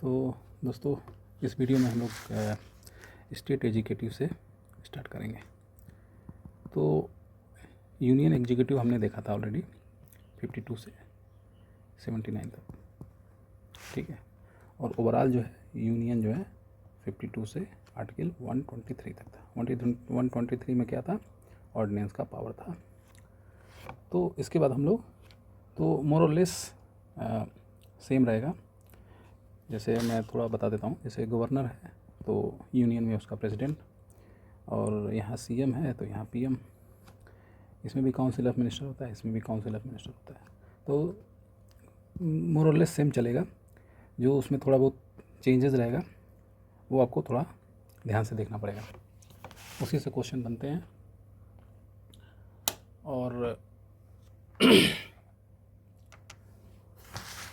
तो दोस्तों, इस वीडियो में हम लोग स्टेट एग्जीक्यूटिव से स्टार्ट करेंगे। तो यूनियन एग्जीक्यूटिव हमने देखा था ऑलरेडी 52 से 79 तक, ठीक है। और ओवरऑल जो है यूनियन जो है 52 से आर्टिकल 123 तक था। 123 में क्या था? ऑर्डिनेंस का पावर था। तो इसके बाद हम लोग तो मोर और लेस सेम रहेगा। जैसे मैं थोड़ा बता देता हूँ। जैसे गवर्नर है तो यूनियन में उसका प्रेसिडेंट, और यहाँ सीएम है तो यहाँ पीएम। इसमें भी काउंसिल ऑफ मिनिस्टर होता है, इसमें भी काउंसिल ऑफ मिनिस्टर होता है। तो मोर और लेस सेम चलेगा। जो उसमें थोड़ा बहुत चेंजेस रहेगा वो आपको थोड़ा ध्यान से देखना पड़ेगा, उसी से क्वेश्चन बनते हैं। और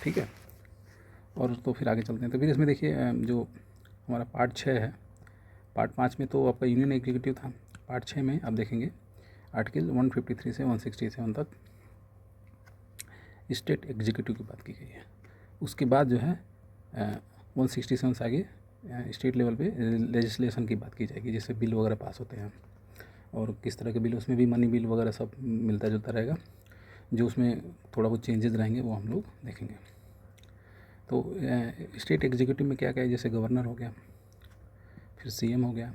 ठीक है, और तो फिर आगे चलते हैं। तो फिर इसमें देखिए, जो हमारा पार्ट 6 है, पार्ट 5 में तो आपका यूनियन एग्जीक्यूटिव था। पार्ट 6 में आप देखेंगे आर्टिकल 153 से 167 तक स्टेट एग्जीक्यूटिव की बात की गई है। उसके बाद जो है 167 से आगे स्टेट लेवल पे लेजिस्लेशन की बात की जाएगी, जैसे बिल वगैरह पास होते हैं और किस तरह के बिल, उसमें भी मनी बिल वगैरह सब मिलता जुलता रहेगा। जो उसमें थोड़ा बहुत चेंजेस रहेंगे वो हम लोग देखेंगे। तो स्टेट एग्जीक्यूटिव में क्या क्या है? जैसे गवर्नर हो गया, फिर सीएम हो गया,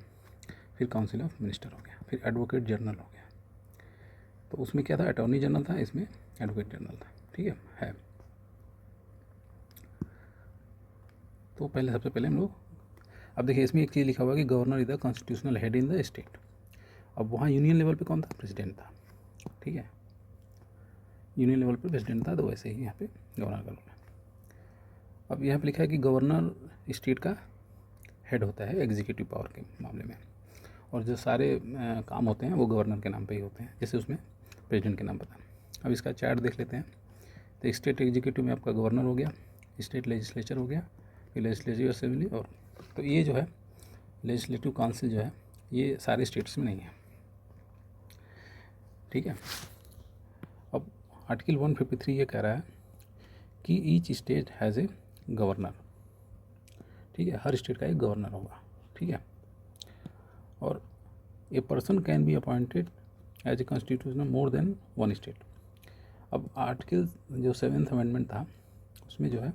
फिर काउंसिल ऑफ मिनिस्टर हो गया, फिर एडवोकेट जनरल हो गया। तो उसमें क्या था? अटॉर्नी जनरल था, इसमें एडवोकेट जनरल था, ठीक है। तो पहले सबसे पहले हम लोग, अब देखिए इसमें एक चीज़ लिखा हुआ है कि governor is the constitutional head in the state. अब वहाँ यूनियन लेवल पे कौन था? प्रेसिडेंट था, ठीक है। यूनियन लेवल पे प्रेसिडेंट था, तो वैसे ही यहाँ पे गवर्नर का रोल है। अब यहाँ पे लिखा है कि गवर्नर स्टेट का हेड होता है एग्जीक्यूटिव पावर के मामले में, और जो सारे काम होते हैं वो गवर्नर के नाम पे ही होते हैं, जैसे उसमें प्रेसिडेंट के नाम पर था। अब इसका चार्ट देख लेते हैं। तो स्टेट एग्जीक्यूटिव में आपका गवर्नर हो गया, स्टेट लेजिस्लेचर हो गया, फिर लेजिस्लेटिव असेंबली, और तो ये जो है लेजिस्लेटिव काउंसिल जो है ये सारे स्टेट्स में नहीं है, ठीक है। अब आर्टिकल 153 ये कह रहा है कि each state has a governor, ठीक है। हर स्टेट का एक गवर्नर होगा, ठीक है। और a person can be appointed as a constitutional more than one state. अब आर्टिकल जो 7th अमेंडमेंट था उसमें जो है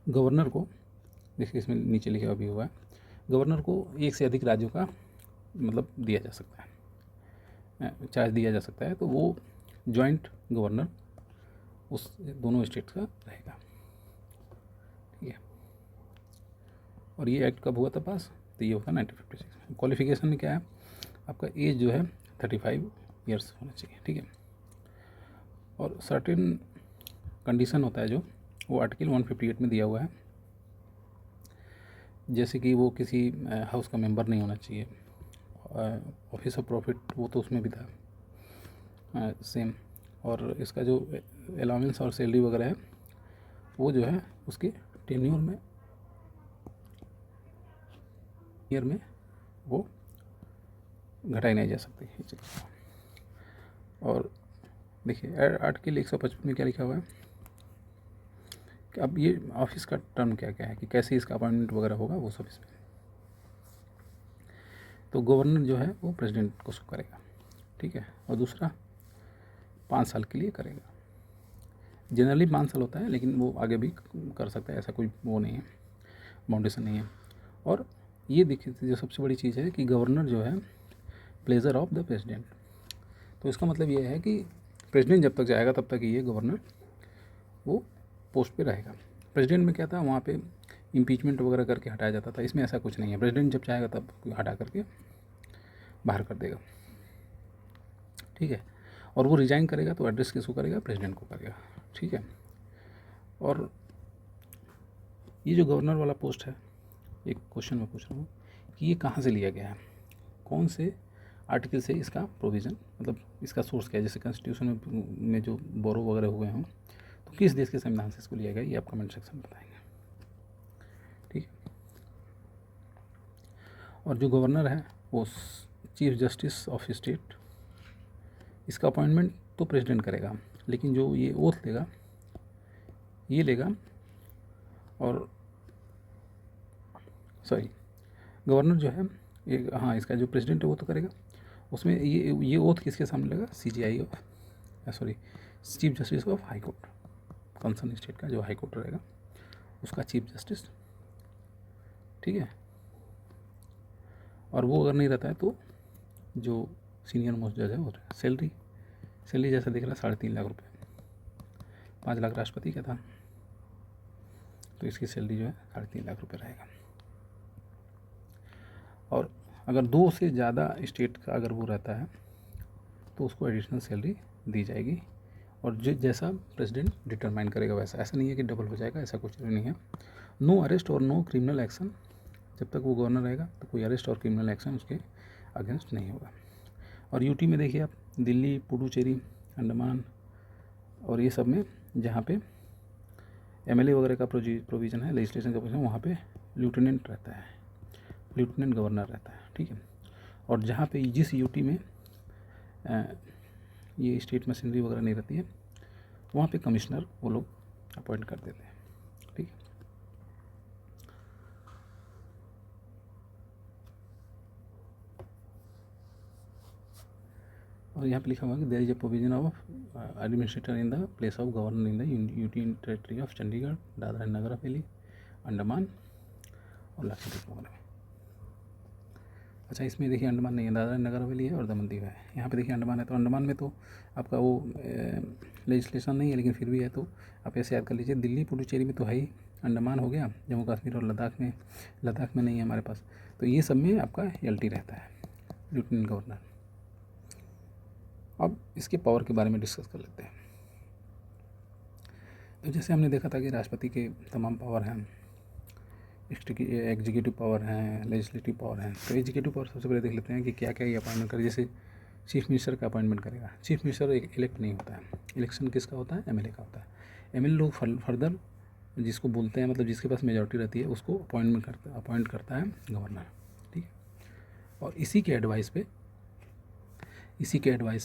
गवर्नर को, देखिए इसमें नीचे लिखा भी हुआ है, गवर्नर को एक से अधिक राज्यों का मतलब दिया जा सकता है, चार्ज दिया जा सकता है। तो वो जॉइंट गवर्नर उस दोनों स्टेट का रहेगा, ठीक है। और ये एक्ट कब हुआ था पास? तो ये होता 1956 में। क्वालिफिकेशन में क्या है? आपका एज जो है 35 ईयर्स होना चाहिए, ठीक है। और सर्टेन कंडीशन होता है जो वो आर्टिकल 158 में दिया हुआ है, जैसे कि वो किसी हाउस का मेंबर नहीं होना चाहिए। ऑफिस ऑफ प्रॉफिट वो तो उसमें भी था सेम। और इसका जो अलाउंस और सैलरी वगैरह है वो जो है उसके टेन्योर में, ईयर में वो घटाई नहीं जा सकती है चीज़। और देखिए आर्टिकल 155 में क्या लिखा हुआ है कि अब ये ऑफिस का टर्म क्या क्या है, कि कैसे इसका अपॉइंटमेंट वगैरह होगा, वो सब इसमें। तो गवर्नर जो है वो प्रेसिडेंट को करेगा, ठीक है। और दूसरा 5 साल के लिए करेगा। जनरली 5 साल होता है, लेकिन वो आगे भी कर सकता है, ऐसा कोई वो नहीं है, बाउंडेशन नहीं है। और ये देखिए जो सबसे बड़ी चीज़ है कि गवर्नर जो है प्लेजर ऑफ द प्रेसिडेंट। तो इसका मतलब ये है कि प्रेसिडेंट जब तक जाएगा तब तक ये गवर्नर वो पोस्ट पे रहेगा। प्रेसिडेंट में क्या था? वहाँ पे इम्पीचमेंट वगैरह करके हटाया जाता था, इसमें ऐसा कुछ नहीं है। प्रेसिडेंट जब चाहेगा तब हटा करके बाहर कर देगा, ठीक है। और वो रिजाइन करेगा तो एड्रेस किसको करेगा? प्रेसिडेंट को करेगा, ठीक है। और ये जो गवर्नर वाला पोस्ट है, एक क्वेश्चन मैं पूछ रहा हूँ कि ये कहाँ से लिया गया है, कौन से आर्टिकल से इसका प्रोविज़न, मतलब इसका सोर्स क्या है? जैसे कॉन्स्टिट्यूशन में जो बोरो वगैरह हुए हों, तो किस देश के संविधान से इसको लिया गया, ये आप कमेंट सेक्शन में बताएंगे, ठीक है। और जो गवर्नर है वो चीफ जस्टिस ऑफ स्टेट, इसका अपॉइंटमेंट तो प्रेसिडेंट करेगा, लेकिन जो ये ओथ लेगा ये लेगा और सॉरी गवर्नर जो है एक, हाँ, इसका जो प्रेसिडेंट है वो तो करेगा। उसमें ये ओथ किसके सामने लगेगा? CJI of sorry chief justice of high court, concern state का जो हाई कोर्ट रहेगा उसका चीफ जस्टिस, ठीक है। और वो अगर नहीं रहता है तो जो सीनियर मोस्ट जज है वो सैलरी जैसा दिख रहा है 3.5 लाख रुपये, 5 लाख राष्ट्रपति का था, तो इसकी सैलरी जो है 3.5 लाख रुपये रहेगा। और अगर 2 से ज़्यादा स्टेट का अगर वो रहता है तो उसको एडिशनल सैलरी दी जाएगी, और जैसा प्रेसिडेंट डिटरमाइन करेगा वैसा, ऐसा नहीं है कि डबल हो जाएगा, ऐसा कुछ नहीं है। नो अरेस्ट और नो क्रिमिनल एक्शन, जब तक वो गवर्नर रहेगा तो कोई अरेस्ट और क्रिमिनल एक्शन उसके अगेंस्ट नहीं होगा। और यूटी में देखिए आप, दिल्ली, पुडुचेरी, अंडमान और ये सब में जहाँ पे MLA वगैरह का प्रोविज़न है, लेजिस्लेशन का प्रोविज़न, वहाँ पे लेफ्टिनेंट रहता है, लेफ्टिनेंट गवर्नर रहता है, ठीक है। और जहाँ पे जिस यूटी में ये स्टेट मशीनरी वगैरह नहीं रहती है वहाँ पे कमिश्नर वो लोग अपॉइंट कर देते हैं, ठीक है। और यहाँ पे लिखा हुआ है कि there is a provision of administrator in the place of governor in the union territory of Chandigarh, Dadra and Nagar Haveli, Andaman और लक्षद्वीप वगैरह। अच्छा, इसमें देखिए अंडमान नहीं है, दादरा एंड नगर हवेली है और दमन दीव है। यहाँ पे देखिए अंडमान है, तो अंडमान में तो आपका वो लेजिस्लेशन नहीं है, लेकिन फिर भी है, तो आप ऐसे याद कर लीजिए। दिल्ली पुडुचेरी में तो है ही, अंडमान हो गया, जम्मू कश्मीर और लद्दाख में नहीं है हमारे पास, तो ये सब में आपका LT रहता है, लेफ्टिनेंट गवर्नर। अब इसके पावर के बारे में डिस्कस कर लेते हैं। तो जैसे हमने देखा था कि राष्ट्रपति के तमाम पावर हैं, एग्जीक्यूटिव पावर हैं, लेजिस्लेटिव पावर हैं। तो एग्जीक्यूटिव पावर सबसे पहले देख लेते हैं कि क्या क्या ये अपॉइंटमेंट करे। जैसे चीफ मिनिस्टर का अपॉइंटमेंट करेगा। चीफ मिनिस्टर एक इलेक्ट नहीं होता है, इलेक्शन किसका होता है? MLA का होता है। MLA लोग फर्दर जिसको बोलते हैं, मतलब जिसके पास मेजॉरिटी रहती है उसको अपॉइंट करता है गवर्नर, ठीक है। और इसी के एडवाइस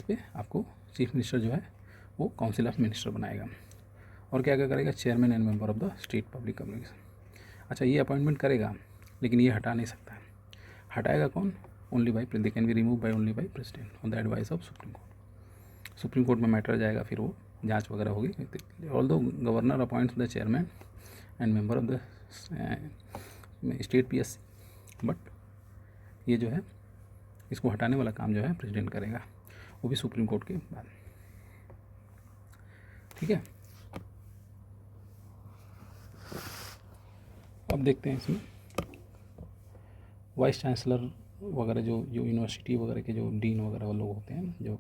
पे आपको चीफ मिनिस्टर जो है वो काउंसिल ऑफ मिनिस्टर बनाएगा। और क्या क्या करेगा? Chairman and member of the state public communication. अच्छा, ये अपॉइंटमेंट करेगा लेकिन ये हटा नहीं सकता है। हटाएगा कौन? Only by, they can be remove by only by president on the advice of supreme court. Supreme court में मैटर जाएगा, फिर वो जांच वगैरह होगी। Although governor appoints the chairman and member of the state PSC, but ये जो है इसको हटाने वाला काम जो है प्रेसिडेंट करेगा, वो भी सुप्रीम कोर्ट के बाद, ठीक है। अब देखते हैं इसमें वाइस चांसलर वगैरह जो यूनिवर्सिटी वगैरह के जो डीन वगैरह वो लोग होते हैं, जो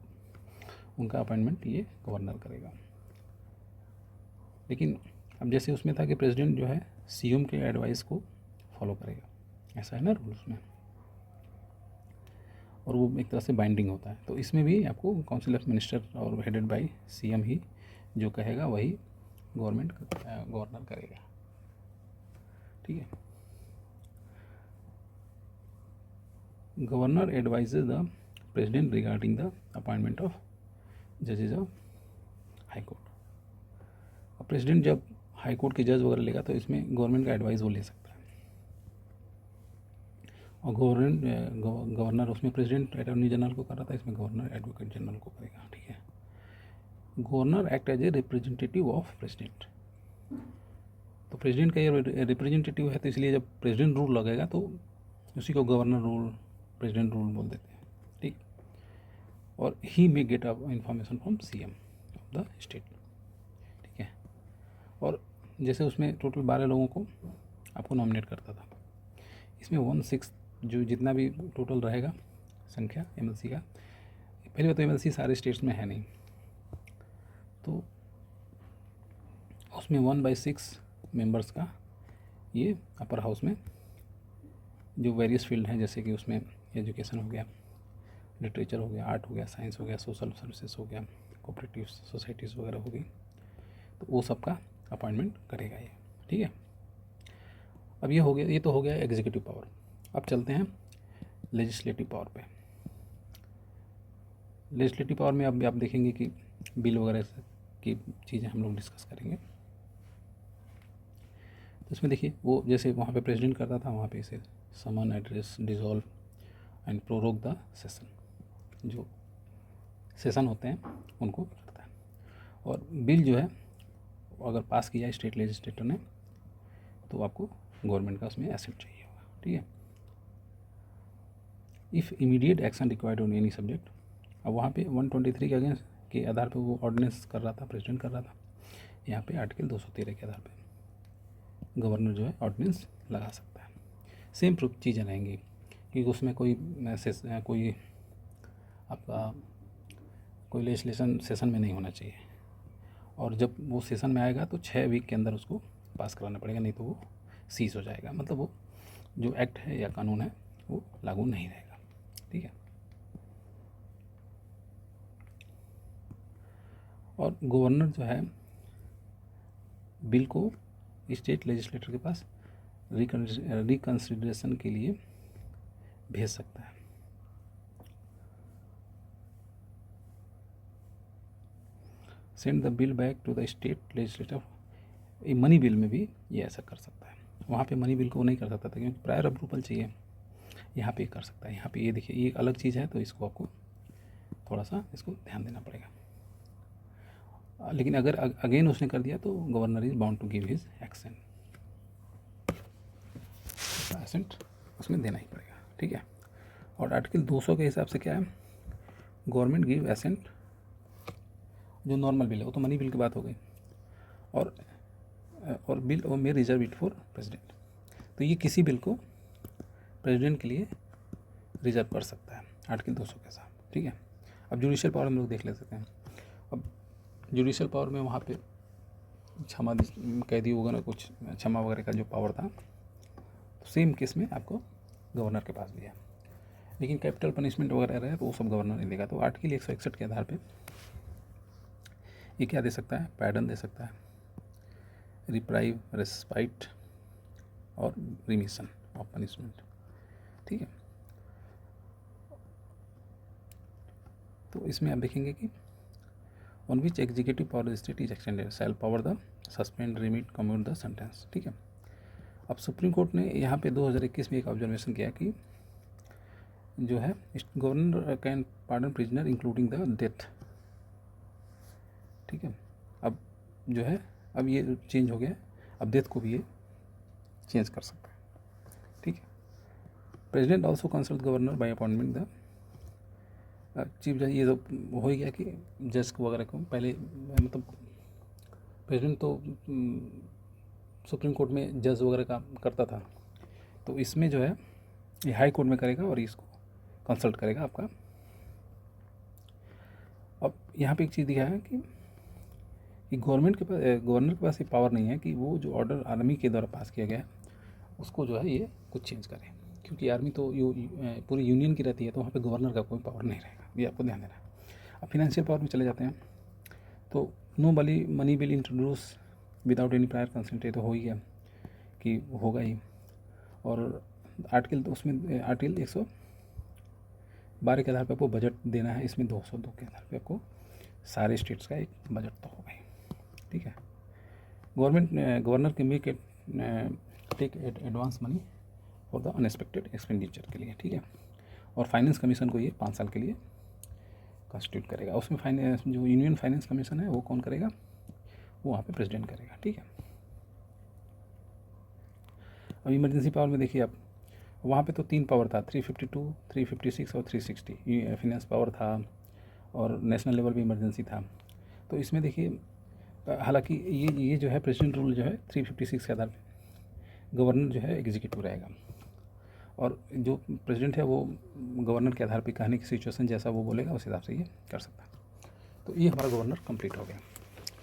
उनका अपॉइंटमेंट ये गवर्नर करेगा। लेकिन अब जैसे उसमें था कि प्रेसिडेंट जो है CM के एडवाइस को फॉलो करेगा, ऐसा है ना रूल्स में, और वो एक तरह से बाइंडिंग होता है। तो इसमें भी आपको काउंसिल ऑफ मिनिस्टर और हेडेड बाय CM ही जो कहेगा वही गवर्नर करेगा, ठीक है। Governor advises the president regarding the appointment of जजेज ऑफ हाई कोर्ट। और प्रेसिडेंट जब हाई कोर्ट के जज वगैरह लेगा तो इसमें गवर्नमेंट का एडवाइस वो ले सकता है। और गवर्नर उसमें प्रेसिडेंट अटॉर्नी जनरल को कर रहा था, इसमें गवर्नर एडवोकेट जनरल को करेगा, ठीक है। Governor act as a representative of president. तो प्रेसिडेंट का ये रिप्रेजेंटेटिव है, तो इसलिए जब प्रेसिडेंट रूल लगेगा तो उसी को गवर्नर रूल, प्रेसिडेंट रूल बोल देते हैं, ठीक। और he may get up information from CM of the state, ठीक है। और जैसे उसमें टोटल 12 लोगों को आपको नॉमिनेट करता था, इसमें 1/6 जो जितना भी टोटल रहेगा संख्या MLC का, पहले तो MLC सारे स्टेट्स में है नहीं, तो उसमें 1/6 मेंबर्स का ये अपर हाउस में जो वेरियस फील्ड हैं, जैसे कि उसमें एजुकेशन हो गया, लिटरेचर हो गया, आर्ट हो गया, साइंस हो गया, सोशल सर्विसेज हो गया, कोऑपरेटिव सोसाइटीज़ वगैरह हो गई, तो वो सब का अपॉइंटमेंट करेगा ये, ठीक है। अब ये हो गया, ये तो हो गया एग्जीक्यूटिव पावर। अब चलते हैं लेजिस्लेटिव पावर पे। लेजिस्लेटिव पावर में अब आप देखेंगे कि बिल वगैरह की चीज़ें हम लोग डिस्कस करेंगे। तो इसमें देखिए वो जैसे वहाँ पे प्रेसिडेंट करता था, वहाँ पे इसे summon, address, dissolve and prorogue the session, जो सेशन होते हैं उनको करता है। और बिल जो है अगर पास किया स्टेट लेजिस्लेटर ने तो आपको गवर्नमेंट का उसमें एसेंट चाहिए होगा, ठीक है। If immediate action required on any subject, अब वहाँ पे 123 के अगेंस्ट के आधार पे वो ऑर्डिनेंस कर रहा था, प्रेसिडेंट कर रहा था। यहाँ पे आर्टिकल 213 के आधार पे गवर्नर जो है ऑर्डिनेंस लगा सकता है। सेम प्रूफ चीज़ें रहेंगी कि उसमें कोई आपका कोई लेजिस्लेशन सेशन में नहीं होना चाहिए, और जब वो सेशन में आएगा तो 6 वीक के अंदर उसको पास कराना पड़ेगा, नहीं तो वो सीज हो जाएगा, मतलब वो जो एक्ट है या कानून है वो लागू नहीं रहेगा, ठीक है। और गवर्नर जो है बिल को स्टेट लेजिस्लेटर के पास रिकन्सिडरेशन के लिए भेज सकता है। Send the bill back to the state legislator, ये मनी बिल में भी ये ऐसा कर सकता है। वहाँ पे मनी बिल को नहीं कर सकता था क्योंकि प्रायर अप्रूवल चाहिए, यहाँ पे कर सकता है। यहाँ पे ये देखिए ये एक अलग चीज़ है, तो इसको आपको थोड़ा सा इसको ध्यान देना पड़ेगा। लेकिन अगर अगेन उसने कर दिया तो governor is bound to give his assent उसमें देना ही पड़ेगा, ठीक है। और आर्टिकल 200 के हिसाब से क्या है, गवर्नमेंट गिव एसेंट, जो नॉर्मल बिल है वो तो मनी बिल की बात हो गई, और बिल और मे रिजर्व इट फॉर प्रेसिडेंट, तो ये किसी बिल को प्रेसिडेंट के लिए रिजर्व कर सकता है आर्टिकल 200 के साथ, ठीक है। अब जुडिशियल पावर हम लोग देख ले सकते हैं। अब जुडिशियल पावर में वहाँ पे क्षमा कैदी वगैरह कुछ क्षमा वगैरह का जो पावर था, तो सेम केस में आपको गवर्नर के पास भी है, लेकिन कैपिटल पनिशमेंट वगैरह रहे तो वो सब गवर्नर नहीं देगा। तो आर्टिकल 161 के आधार पे ये क्या दे सकता है, पैडन दे सकता है, रिप्राइव, रेस्पाइट और रिमिशन ऑफ पनिशमेंट, ठीक है। तो इसमें आप देखेंगे कि on which executive power state is extended shall power the suspend, remit, commute the sentence, ठीक है। अब सुप्रीम कोर्ट ने यहाँ पे 2021 में एक ऑब्जर्वेशन किया कि जो है governor can pardon prisoner including the death, ठीक है। अब जो है अब ये चेंज हो गया, अब डेथ को भी ये चेंज कर सकता है, ठीक है। President also consult governor bye appointment the chief जज, ये तो हो ही गया कि जज को वगैरह को पहले मतलब प्रेसिडेंट तो सुप्रीम कोर्ट में जज वगैरह का करता था, तो इसमें जो है ये हाई कोर्ट में करेगा और इसको कंसल्ट करेगा आपका। अब यहाँ पे एक चीज़ दिखा है कि गवर्नमेंट के पास, गवर्नर के पास ये पावर नहीं है कि वो जो ऑर्डर आर्मी के द्वारा पास किया गया है उसको जो है ये कुछ चेंज करे, क्योंकि आर्मी तो पूरी यूनियन की रहती है, तो वहाँ पे गवर्नर का कोई पावर नहीं रहेगा, ये आपको ध्यान देना है। अब फिनेंशियल पावर में चले जाते हैं, तो no money bill introduce without any prior consent, ये तो हो ही गया कि होगा ही। और आर्टिकल तो उसमें आर्टिकल 112 के आधार पर आपको बजट देना है, इसमें 202 के आधार पर आपको सारे स्टेट्स का एक बजट तो होगा ही, ठीक है। गवर्नर के make take advance money for the unexpected expenditure के लिए, ठीक है। और फाइनेंस कमीशन को ये 5 साल के लिए कॉन्स्टिट्यूट करेगा। उसमें फाइनेंस जो यूनियन फाइनेंस कमीशन है वो कौन करेगा, वो वहाँ पे प्रेसिडेंट करेगा, ठीक है। अब इमरजेंसी पावर में देखिए आप, वहाँ पे तो 3 पावर था, 352, 356 और 360 फाइनेंस पावर था, और नेशनल लेवल भी इमरजेंसी था। तो इसमें देखिए हालांकि ये जो है प्रेसिडेंट रूल जो है 356 के आधार पे गवर्नर जो है एग्जीक्यूटिव रहेगा, और जो प्रेसिडेंट है वो गवर्नर के आधार पे कहने की सिचुएशन जैसा वो बोलेगा उस हिसाब से ये कर सकता है। तो ये हमारा गवर्नर कंप्लीट हो गया,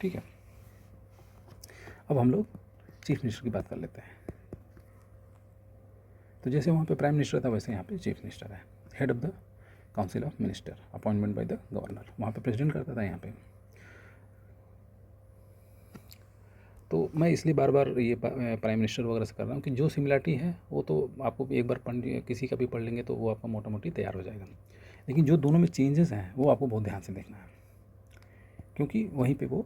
ठीक है। अब हम लोग चीफ मिनिस्टर की बात कर लेते हैं। तो जैसे वहाँ पे प्राइम मिनिस्टर था वैसे यहाँ पे चीफ मिनिस्टर है, head of the council of minister, appointment by the governor. वहाँ पे प्रेसिडेंट करता था यहाँ पे। तो मैं इसलिए बार बार ये प्राइम मिनिस्टर वगैरह से कर रहा हूँ कि जो सिमिलरिटी है वो तो आपको एक बार किसी का भी पढ़ लेंगे तो वो आपका मोटा मोटी तैयार हो जाएगा, लेकिन जो दोनों में चेंजेस हैं वो आपको बहुत ध्यान से देखना है, क्योंकि वहीं पे वो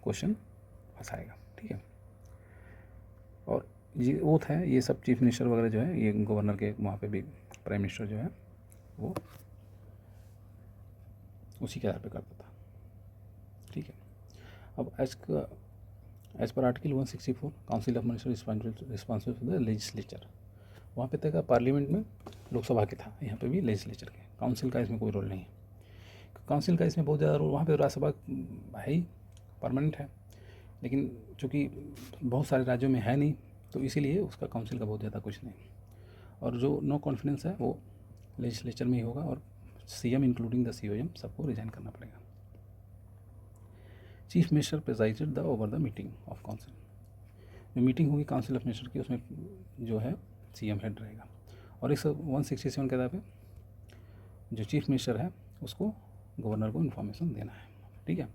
क्वेश्चन फंसाएगा, ठीक है। और ये ओथ है, ये सब चीफ मिनिस्टर वगैरह जो है, ये गवर्नर के वहाँ पे भी प्राइम मिनिस्टर जो है वो उसी के आधार पे करता था। ठीक है, अब as per article 164 council of minister responsible for the legislature, वहाँ पे तक पार्लियामेंट में लोकसभा के था, यहाँ पे भी लेजिस्लेचर के, काउंसिल का इसमें कोई रोल नहीं है। काउंसिल का इसमें बहुत ज़्यादा रोल, वहाँ पे राज्यसभा है ही, परमानेंट है, लेकिन चूँकि बहुत सारे राज्यों में है नहीं, तो इसीलिए उसका काउंसिल का बहुत ज़्यादा कुछ नहीं। और जो नो कॉन्फिडेंस है वो लेजिस्लेचर में ही होगा, और सीएम इंक्लूडिंग द सीओएम सबको रिजाइन करना पड़ेगा। Chief minister presided the over the meeting of council, जो मीटिंग होगी काउंसिल ऑफ मिनिस्टर की, उसमें जो है सीएम हेड रहेगा। और 167 के आधार पे जो चीफ मिनिस्टर है उसको गवर्नर को इन्फॉर्मेशन देना है। ठीक है,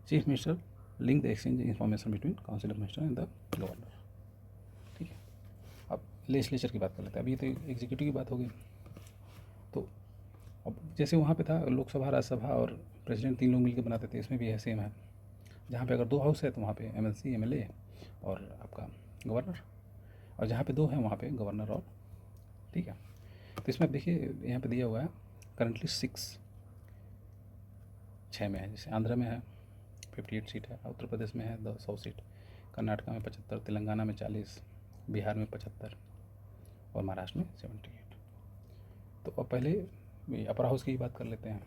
chief minister link the exchange information between council of minister and the governor. ठीक है, अब लेजिस्लेचर की बात कर लेते हैं। अभी तो एग्जीक्यूटिव की बात होगी, तो अब जैसे वहाँ पे था लोकसभा, राज्यसभा और प्रेसिडेंट 3 लोग मिलकर बनाते थे, इसमें भी है सेम है। जहाँ पे अगर 2 हाउस है तो वहाँ पे एमएलसी, एमएलए और आपका गवर्नर, और जहाँ पे 2 है वहाँ पे गवर्नर और, ठीक है। तो इसमें आप देखिए यहाँ पे दिया हुआ है करंटली 6 में है, जैसे आंध्र में है 58 सीट है, उत्तर प्रदेश में है 100 सीट, कर्नाटका में 75, तेलंगाना में 40, बिहार में 75 और महाराष्ट्र में 78। तो अब पहले अपर हाउस की बात कर लेते हैं।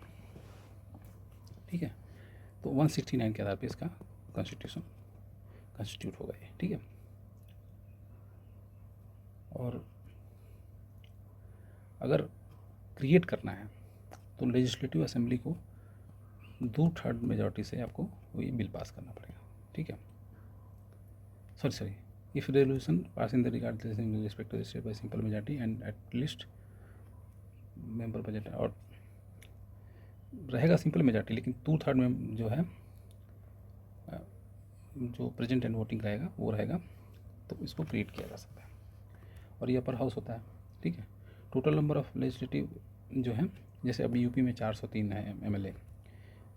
ठीक है, तो 169 के आधार पे इसका कॉन्स्टिट्यूट होगा ये। ठीक है, और अगर क्रिएट करना है तो लेजिस्लेटिव असेंबली को 2/3 मेजॉरिटी से आपको ये बिल पास करना पड़ेगा। ठीक है, sorry if resolution pass in the regard respect to state by simple majority and at least member budget, और रहेगा सिंपल मेजॉरिटी, लेकिन 2/3 में जो है जो प्रेजेंट एंड वोटिंग रहेगा वो रहेगा, तो इसको क्रिएट किया जा सकता है। और ये अपर हाउस होता है। ठीक है, टोटल नंबर ऑफ लेजिस्लेटिव जो है, जैसे अभी यूपी में 403 है एमएलए,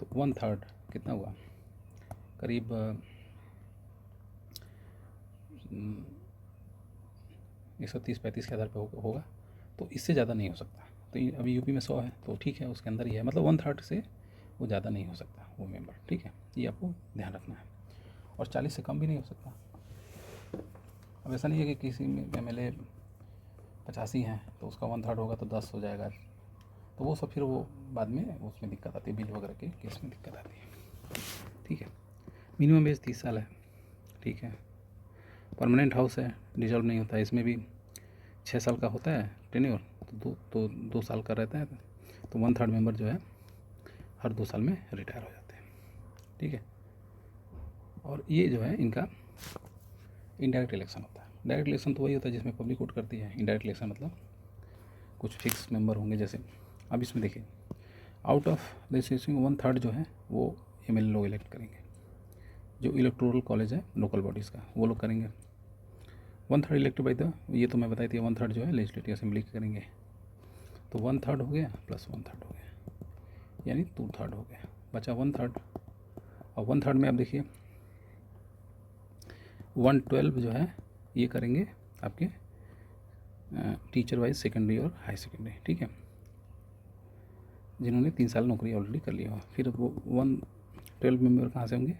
तो 1/3 कितना हुआ, करीब 130-35 के आधार पर होगा, तो इससे ज़्यादा नहीं हो सकता। तो अभी यूपी में 100 है तो ठीक है, उसके अंदर ही है, मतलब 1/3 से वो ज़्यादा नहीं हो सकता वो मेंबर। ठीक है, ये आपको ध्यान रखना है, और 40 से कम भी नहीं हो सकता। अब ऐसा नहीं है कि किसी में एमएलए 85 हैं तो उसका 1/3 होगा तो 10 हो जाएगा, तो वो सब फिर वो बाद में उसमें दिक्कत आती है, बिल वगैरह के केस में दिक्कत आती है। ठीक है, मिनिमम एज 30 साल है। ठीक है, परमानेंट हाउस है, डिजॉल्व नहीं होता है, इसमें भी 6 साल का होता है टेन्योर, तो 2 साल का रहता है, तो 1/3 मेंबर जो है हर 2 साल में रिटायर हो जाते हैं। ठीक है, और ये जो है इनका इनडायरेक्ट इलेक्शन होता है। डायरेक्ट इलेक्शन तो वही होता है जिसमें पब्लिक वोट करती है। इनडायरेक्ट इलेक्शन मतलब कुछ फिक्स मेंबर होंगे, जैसे अब इसमें देखिए आउट ऑफ लेजिस्लेशन 1/3 जो है वो एमएलए लोग इलेक्ट करेंगे, जो इलेक्टोरल कॉलेज है लोकल बॉडीज़ का वो लोग करेंगे। 1/3 इलेक्टेड बाई द, ये तो मैं बताई थी, 1/3 जो है लेजिस्लेटिव असेंबली करेंगे, तो 1/3 हो गया प्लस 1/3 हो गया, यानी 2/3 हो गया, बचा 1/3। और 1/3 में आप देखिए 112 जो है ये करेंगे आपके टीचर वाइज सेकेंडरी और हाई सेकेंडरी। ठीक है, जिन्होंने 3 साल नौकरी ऑलरेडी कर लिया हो। फिर वो 112 मेंबर कहाँ से होंगे,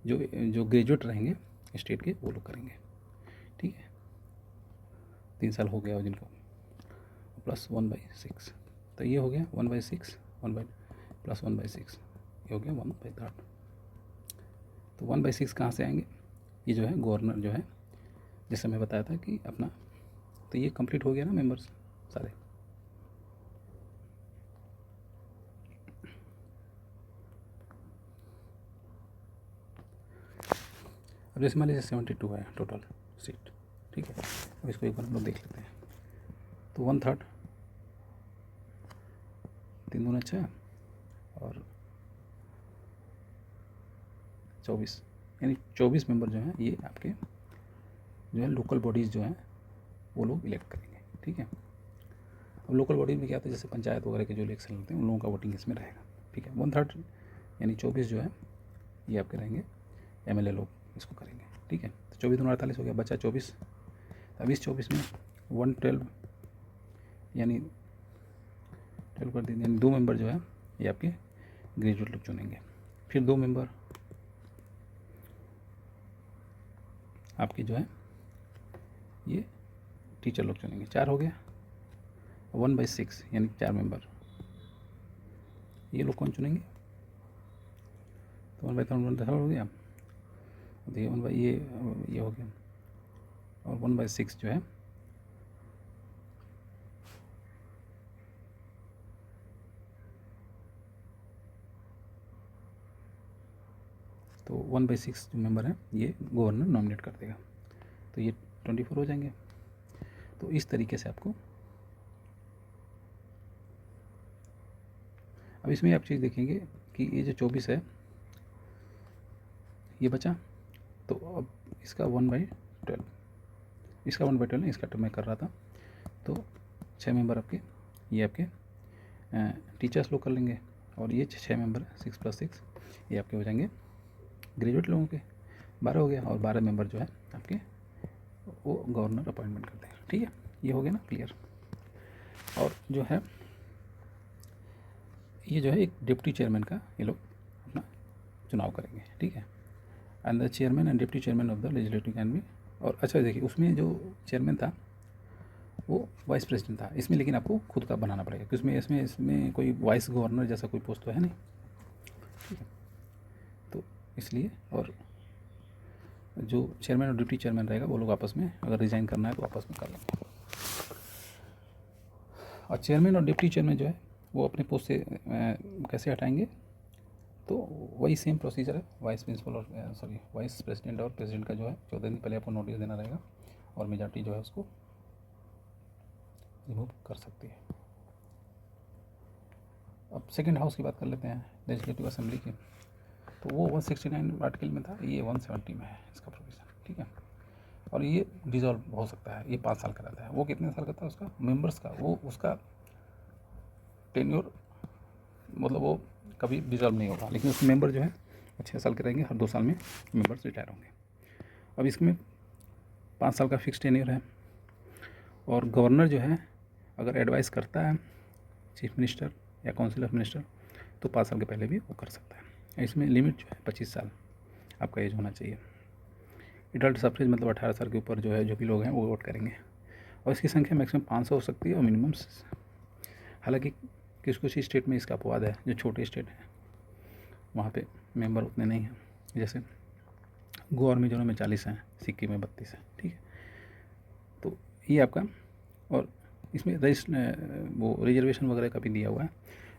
जो ग्रेजुएट रहेंगे स्टेट के वो लोग करेंगे। ठीक है, 3 साल हो गया हो जिनको, प्लस 1/6, तो ये हो गया 1/6, प्लस 1/6, ये हो गया 1/3। तो 1/6 कहाँ से आएंगे, ये जो है गवर्नर जो है, जैसे मैं बताया था कि अपना, तो ये कंप्लीट हो गया ना मेंबर्स सारे। अब जैसे मान लीजिए 72 है टोटल सीट। ठीक है, अब इसको एक बार हम लोग देख लेते हैं। तो 1/3 3 दूना 6 और 24, यानी 24 मेंबर जो हैं ये आपके जो है लोकल बॉडीज़ जो हैं वो लोग इलेक्ट करेंगे। ठीक है, अब लोकल बॉडी में क्या होता है, जैसे पंचायत वगैरह के जो इलेक्शन होते हैं उन लोगों का वोटिंग इसमें रहेगा। ठीक है, 1/3 यानी 24 जो है ये आपके रहेंगे एमएलए लोग इसको करेंगे। ठीक है। तो 24 दूना 48 हो गया, बचा 24। अब इस 24 में 112 यानी 12 कर दीजिए, यानी 2 मेंबर जो है ये आपके ग्रेजुएट लोग चुनेंगे। फिर 2 मेंबर आपके जो है ये टीचर लोग चुनेंगे, 4 हो गया। 1/6 यानी 4 मेंबर ये लोग कौन चुनेंगे, तो 1/3 हो गया। देखिए 1 ये हो गया, और 1/6 जो है तो 1/6 जो मेंबर है ये गवर्नर नॉमिनेट कर देगा, तो ये 24 हो जाएंगे। तो इस तरीके से आपको, अब इसमें आप चीज़ देखेंगे कि ये जो 24 है ये बचा, तो अब इसका 1/12, इसका 1/12 नहीं, इसका तो मैं कर रहा था। तो 6 मेंबर आपके ये आपके टीचर्स लोग कर लेंगे, और ये 6 मेंबर 6 + 6 ये आपके हो जाएंगे ग्रेजुएट लोगों के, 12 हो गया। और 12 मेंबर जो है आपके वो गवर्नर अपॉइंटमेंट करते हैं, ठीक है। ये हो गया ना क्लियर। और जो है ये जो है एक डिप्टी चेयरमैन का ये लोग अपना चुनाव करेंगे, ठीक है। And the chairman and deputy chairman of the legislative can be, और अच्छा देखिए उसमें जो चेयरमैन था वो वाइस प्रेसिडेंट था इसमें, लेकिन आपको खुद का बनाना पड़ेगा क्योंकि इसमें कोई वाइस गवर्नर जैसा कोई पोस्ट तो है नहीं, ठीक है। तो इसलिए, और जो चेयरमैन और डिप्टी चेयरमैन रहेगा वो लोग आपस में अगर रिज़ाइन करना है तो आपस में कर लेंगे। और चेयरमैन और डिप्टी चेयरमैन जो है वो अपने पोस्ट से कैसे हटाएंगे, तो वही सेम प्रोसीजर है। वाइस प्रेसिडेंट और प्रेसिडेंट का जो है 14 दिन पहले आपको नोटिस देना रहेगा, और मेजॉरिटी जो है उसको रिमूव कर सकती है। अब सेकंड हाउस की बात कर लेते हैं, लेजिस्लेटिव असेंबली की। तो वो 169 आर्टिकल में था, ये 170 में है इसका प्रोविज़न, ठीक है। और ये डिज़ोल्व हो सकता है, ये 5 साल का रहता है। वो कितने साल का था उसका मेंबर्स का, वो उसका टेन्योर, मतलब वो कभी डिज़ोल्व नहीं होगा, लेकिन उसके मेंबर जो है 6 साल के रहेंगे, हर 2 साल में मेंबर्स रिटायर होंगे। अब इसमें 5 साल का फिक्स टेन्योर है, और गवर्नर जो है अगर एडवाइस करता है चीफ मिनिस्टर या काउंसिल ऑफ मिनिस्टर तो 5 साल के पहले भी वो कर सकता है। इसमें लिमिट जो है 25 साल आपका एज होना चाहिए। एडल्ट सफरेज मतलब 18 साल के ऊपर जो है जो भी लोग हैं वो वोट करेंगे, और इसकी संख्या मैक्सिमम 500 हो सकती है, और मिनिमम, हालांकि कुछ स्टेट में इसका अपवाद है, जो छोटे स्टेट हैं वहाँ पे मेंबर उतने नहीं हैं, जैसे गोवा और मिजोरम में 40 हैं, सिक्किम में 32 हैं, ठीक है। तो ये आपका, और इसमें वो रिजर्वेशन वगैरह का भी दिया हुआ है,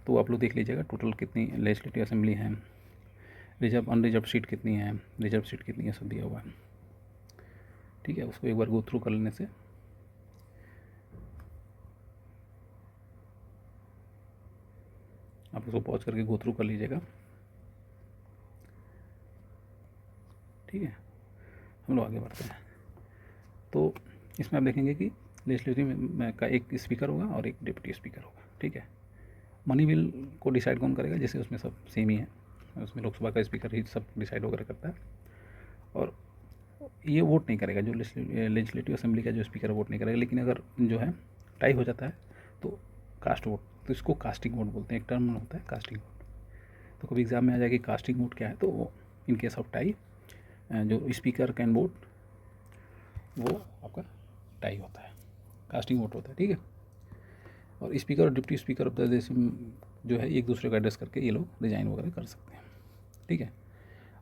तो आप लोग देख लीजिएगा टोटल कितनी लेजिस्लेटिव असेंबली है, रिजर्व अनरिजर्व सीट कितनी है, रिजर्व सीट कितनी है, सब दिया हुआ है, ठीक है। उसको एक बार गो थ्रू कर लेने से आप उसको पॉज करके गो थ्रू कर लीजिएगा, ठीक है। हम लोग आगे बढ़ते हैं। तो इसमें आप देखेंगे कि लेजिस्लेटिव का एक स्पीकर होगा और एक डिप्टी स्पीकर होगा, ठीक है। मनी बिल को डिसाइड कौन करेगा, जैसे उसमें सब सेम ही है, उसमें लोकसभा का स्पीकर ही सब डिसाइड वगैरह करता है, और ये वोट नहीं करेगा, जो लेजिस्लेटिव असेंबली का जो स्पीकर वोट नहीं करेगा। लेकिन अगर जो है टाई हो जाता है तो कास्ट वोट, तो इसको कास्टिंग वोट बोलते हैं, एक टर्म होता है कास्टिंग वोट। तो कभी एग्जाम में आ जाएगी कास्टिंग वोट क्या है, तो वो इन केस ऑफ टाई जो स्पीकर कैन वोट वो आपका टाई होता है, कास्टिंग वोट होता है, ठीक है। और स्पीकर और डिप्टी स्पीकर ऑफ द देश जो है एक दूसरे का एड्रेस करके ये लोग रिजाइन वगैरह कर सकते हैं, ठीक है।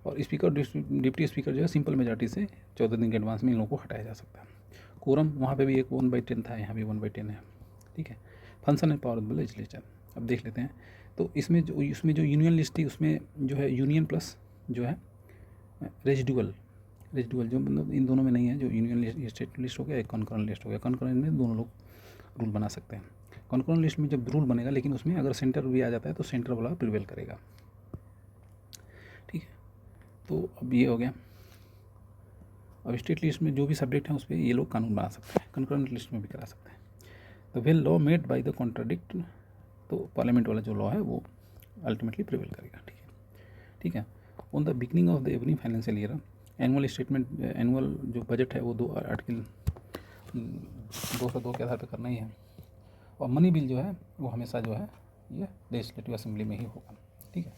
और स्पीकर डिप्टी स्पीकर जो है सिंपल मेजॉरिटी से 14 दिन के एडवांस में इन लोगों को हटाया जा सकता है। कोरम वहाँ पे भी एक 1/10 था, यहाँ भी 1/10 है, ठीक है। Function and power of the legislature अब देख लेते हैं। तो इसमें जो यूनियन लिस्ट थी उसमें जो है यूनियन प्लस जो है रेजिडुअल जो मतलब इन दोनों में नहीं है, जो यूनियन स्टेट लिस्ट हो गया, एक कॉन्करेंट लिस्ट हो गया। कॉन्करेंट में दोनों लोग रूल बना सकते हैं। कॉन्करेंट लिस्ट में जब रूल बनेगा, लेकिन उसमें अगर सेंटर भी आ जाता है तो सेंटर वाला प्रिवेल करेगा, ठीक है। तो अब ये हो गया। अब स्टेट लिस्ट में जो भी सब्जेक्ट हैं उस पर ये लोग कानून बना सकते हैं, कॉन्करेंट लिस्ट में भी करा सकते हैं। तो well law made by the contradict, तो पार्लियामेंट वाला जो लॉ है वो अल्टीमेटली प्रिवेल करेगा, ठीक है। On the beginning of the every financial year annual statement, annual जो बजट है वो 2 आर्टिकल 202 के आधार पर करना ही है। और मनी बिल जो है वो हमेशा जो है ये लेजिस्लेटिव असेंबली में ही होगा, ठीक है।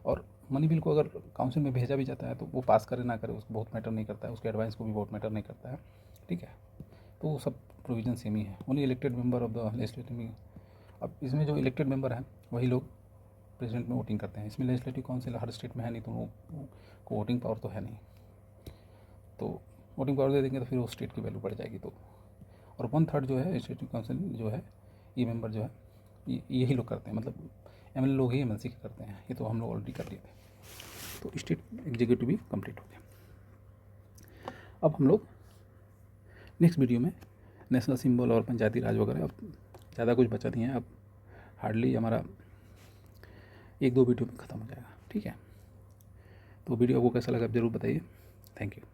और मनी बिल को अगर काउंसिल में भेजा भी जाता है तो वो पास करे ना करे उसको बहुत मैटर नहीं करता है, उसके एडवाइस को भी बहुत मैटर नहीं करता है, ठीक है। तो वो सब प्रोविजन सेम ही है। Only elected member of the legislative. अब इसमें जो इलेक्टेड मेंबर हैं वही लोग प्रेसिडेंट में वोटिंग करते हैं। इसमें लेजिस्लेटिव काउंसिल हर स्टेट में है नहीं, तो वो को वोटिंग पावर तो है नहीं, तो वोटिंग पावर दे देंगे तो फिर वो स्टेट की वैल्यू बढ़ जाएगी। तो और 1/3 जो है लेजिस्लेटिव काउंसिल जो है ये मेंबर जो है यही लोग करते हैं, मतलब एमएलए लोग ही एमएलसी के करते हैं। ये तो हम लोग ऑलरेडी कर लिए थे। तो स्टेट एग्जीक्यूटिव भी कंप्लीट हो गया। अब हम लोग नेक्स्ट वीडियो में नेशनल सिंबल और पंचायती राज वगैरह, अब ज़्यादा कुछ बचा नहीं है, अब हार्डली हमारा 1-2 वीडियो में ख़त्म हो जाएगा, ठीक है। तो वीडियो आपको कैसा लगा आप ज़रूर बताइए। Thank you.